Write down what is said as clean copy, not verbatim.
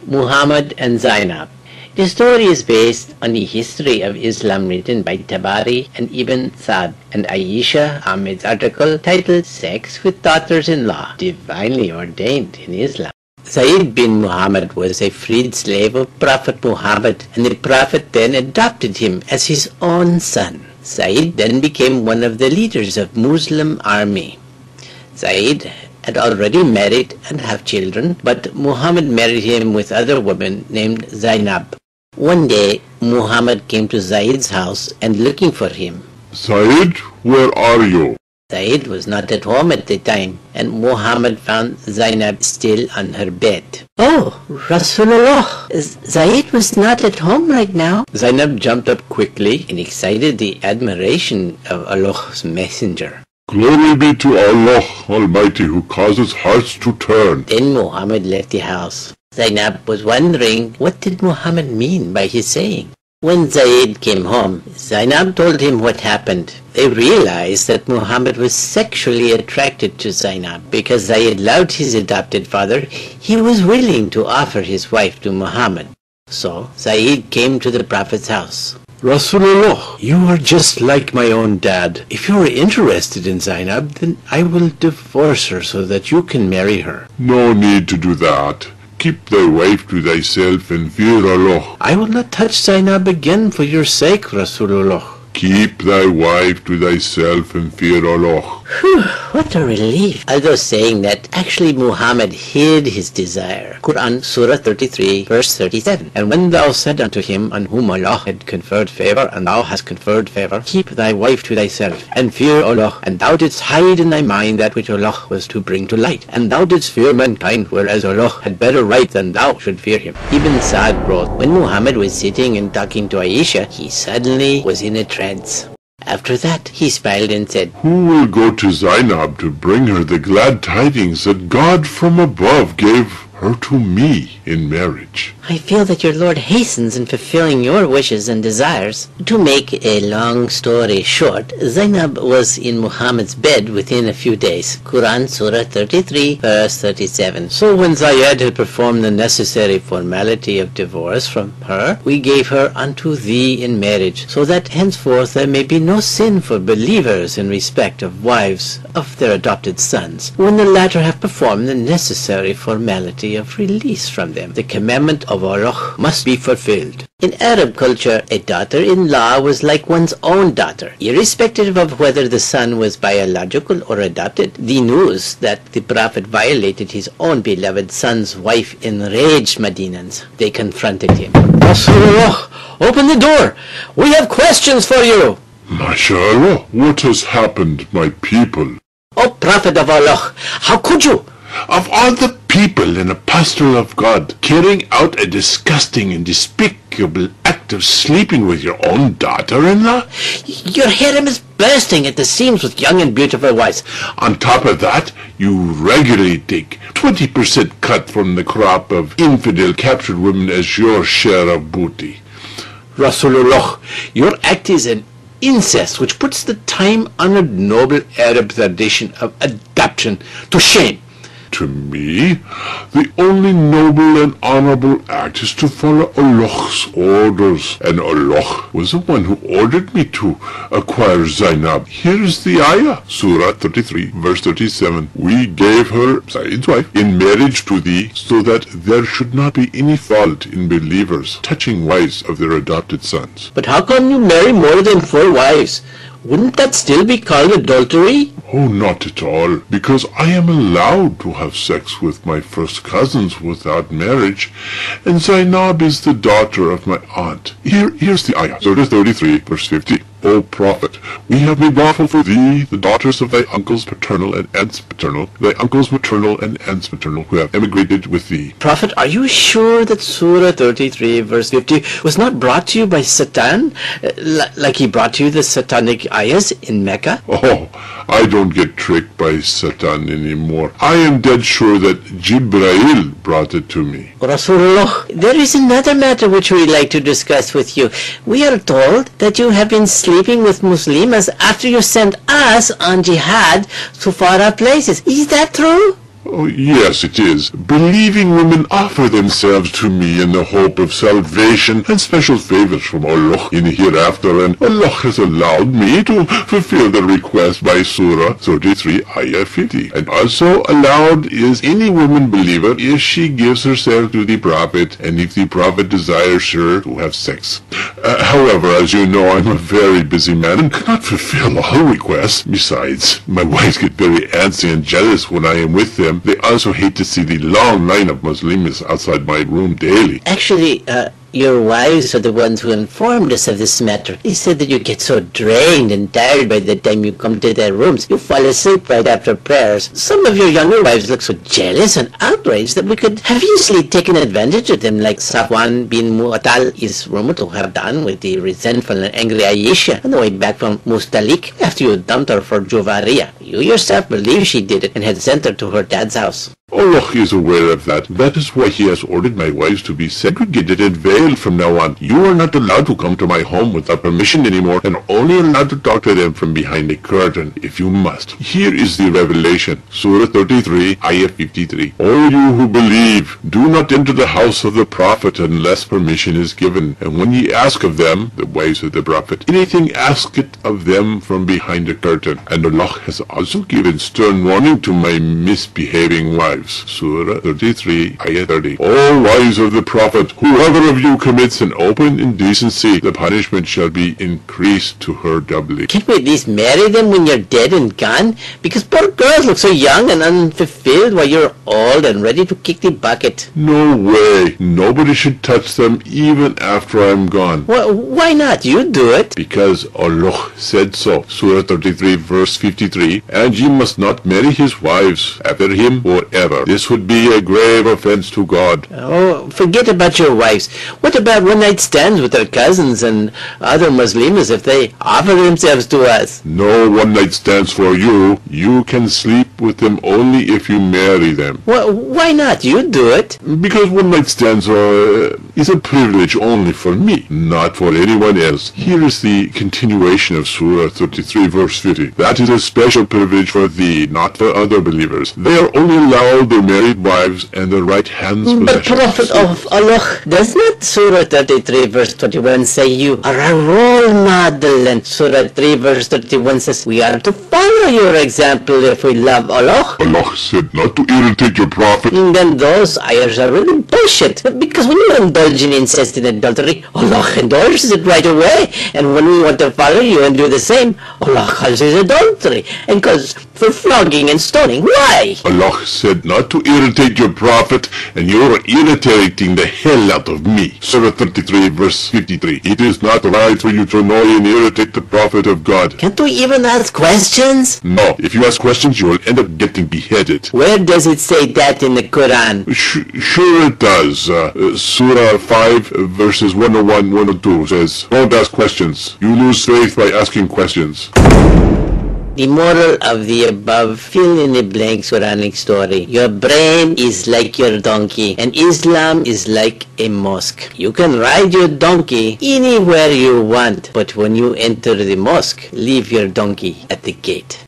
Muhammad and Zainab. The story is based on the history of Islam written by Tabari and Ibn Sa'd and Aisha Ahmed's article titled Sex with Daughters-in-Law, Divinely Ordained in Islam. Zayd bin Muhammad was a freed slave of Prophet Muhammad, and the Prophet then adopted him as his own son. Zayd then became one of the leaders of Muslim army. Zayd had already married and have children, but Muhammad married him with other women named Zainab. One day, Muhammad came to Zayd's house and looking for him. Zayd, where are you? Zayd was not at home at the time, and Muhammad found Zainab still on her bed. "Oh, Rasulullah, Zayd was not at home right now." Zainab jumped up quickly and excited the admiration of Allah's messenger. Glory be to Allah Almighty who causes hearts to turn. Then Muhammad left the house. Zainab was wondering what did Muhammad mean by his saying. When Zayd came home, Zainab told him what happened. They realized that Muhammad was sexually attracted to Zainab. Because Zayd loved his adopted father, he was willing to offer his wife to Muhammad. So Zayd came to the Prophet's house. Rasulullah, you are just like my own dad. If you are interested in Zainab, then I will divorce her so that you can marry her. No need to do that. Keep thy wife to thyself and fear Allah. I will not touch Zainab again for your sake, Rasulullah. Keep thy wife to thyself and fear Allah. Whew, what a relief. Although saying that, actually Muhammad hid his desire. Quran, Surah 33, verse 37. And when thou said unto him on whom Allah had conferred favor, and thou hast conferred favor, keep thy wife to thyself, and fear Allah. And thou didst hide in thy mind that which Allah was to bring to light. And thou didst fear mankind, whereas Allah had better right than thou should fear him. Ibn Sa'd wrote, when Muhammad was sitting and talking to Aisha, he suddenly was in a trance. After that, he smiled and said, Who will go to Zainab to bring her the glad tidings that God from above gave her to me in marriage? I feel that your Lord hastens in fulfilling your wishes and desires. To make a long story short, Zainab was in Muhammad's bed within a few days. Quran, Surah 33, verse 37. So when Zayd had performed the necessary formality of divorce from her, we gave her unto thee in marriage, so that henceforth there may be no sin for believers in respect of wives of their adopted sons, when the latter have performed the necessary formality of release from them. The commandment of Allah must be fulfilled. In Arab culture, a daughter-in-law was like one's own daughter, irrespective of whether the son was biological or adopted. The news that the Prophet violated his own beloved son's wife enraged Madinans. They confronted him. Rasulullah, open the door! We have questions for you! MashaAllah, what has happened, my people? O Prophet of Allah, how could you? Of all the people and apostle of God, carrying out a disgusting and despicable act of sleeping with your own daughter-in-law? Your harem is bursting at the seams with young and beautiful wives. On top of that, you regularly take 20% cut from the crop of infidel captured women as your share of booty. Rasulullah, your act is an incest which puts the time-honored noble Arab tradition of adoption to shame. To me, the only noble and honorable act is to follow Allah's orders, and Allah was the one who ordered me to acquire Zainab. Here is the ayah, Surah 33, verse 37. We gave her, Zayd's wife, in marriage to thee, so that there should not be any fault in believers touching wives of their adopted sons. But how come you marry more than 4 wives? Wouldn't that still be called adultery? Oh, not at all, because I am allowed to have sex with my first cousins without marriage, and Zainab is the daughter of my aunt. Here's the ayah, Surah 33, verse 50. O Prophet, we have made lawful for thee the daughters of thy uncles paternal and aunts paternal, thy uncles maternal and aunts maternal, who have emigrated with thee. Prophet, are you sure that Surah 33, verse 50 was not brought to you by Satan, like he brought to you the satanic ayahs in Mecca? Oh, I don't get tricked by Satan anymore. I am dead sure that Jibreel brought it to me. Rasulullah, there is another matter which we like to discuss with you. We are told that you have been sleeping with Muslims after you sent us on jihad to far-off places. Is that true? Oh, yes, it is. Believing women offer themselves to me in the hope of salvation and special favors from Allah in the hereafter, and Allah has allowed me to fulfill the request by Surah 33, Ayah 50. And also allowed is any woman believer if she gives herself to the Prophet and if the Prophet desires her to have sex. However, as you know, I'm a very busy man and cannot fulfill all requests. Besides, my wives get very antsy and jealous when I am with them. They also hate to see the long line of Muslims outside my room daily. Actually, your wives are the ones who informed us of this matter. They said that you get so drained and tired by the time you come to their rooms. You fall asleep right after prayers. Some of your younger wives look so jealous and outraged that we could have easily taken advantage of them, like Safwan bin Mu'attal is rumored to have done with the resentful and angry Aisha on the way back from Mustalik after you dumped her for Juvaria. You yourself believe she did it and had sent her to her dad's house. Allah is aware of that. That is why He has ordered my wives to be segregated and veiled from now on. You are not allowed to come to my home without permission anymore, and only allowed to talk to them from behind a curtain, if you must. Here is the revelation. Surah 33, Ayah 53. All you who believe, do not enter the house of the Prophet unless permission is given. And when ye ask of them, the wives of the Prophet, anything, ask it of them from behind the curtain. And Allah has also given stern warning to my misbehaving wives. Surah 33, Ayah 30. All wives of the Prophet, whoever of you commits an open indecency, the punishment shall be increased to her doubly. Can't we at least marry them when you're dead and gone? Because poor girls look so young and unfulfilled while you're old and ready to kick the bucket. No way. Nobody should touch them even after I'm gone. Why not? You do it. Because Allah said so. Surah 33, verse 53. And ye must not marry his wives after him forever. This would be a grave offense to God. Oh, forget about your wives. What about one-night stands with our cousins and other Muslims if they offer themselves to us? No one-night stands for you. You can sleep with them only if you marry them. Why not? You do it. Because one-night stands is a privilege only for me, not for anyone else. Here is the continuation of Surah 33, verse 50. That is a special privilege for thee, not for other believers. They are only allowed their married wives and their right hands But Prophet of Allah, does not Surah 33 verse 21 say you are a role model, and Surah 3 verse 31 says we are to follow your example if we love Allah? Allah said not to irritate your Prophet. And then those ayahs are really bullshit, because when you indulge in incest and adultery, Allah endorses it right away, and when we want to follow you and do the same, Allah calls it adultery and calls for flogging and stoning. Why? Allah said not to irritate your Prophet, and you are irritating the hell out of me. Surah 33 verse 53. It is not right for you to annoy and irritate the Prophet of God. Can't we even ask questions? No, if you ask questions you will end up getting beheaded. Where does it say that in the Quran? Sure it does. Surah 5 verses 101, 102 says, don't ask questions. You lose faith by asking questions. The moral of the above fill-in-the-blank Quranic story. Your brain is like your donkey, and Islam is like a mosque. You can ride your donkey anywhere you want, but when you enter the mosque, leave your donkey at the gate.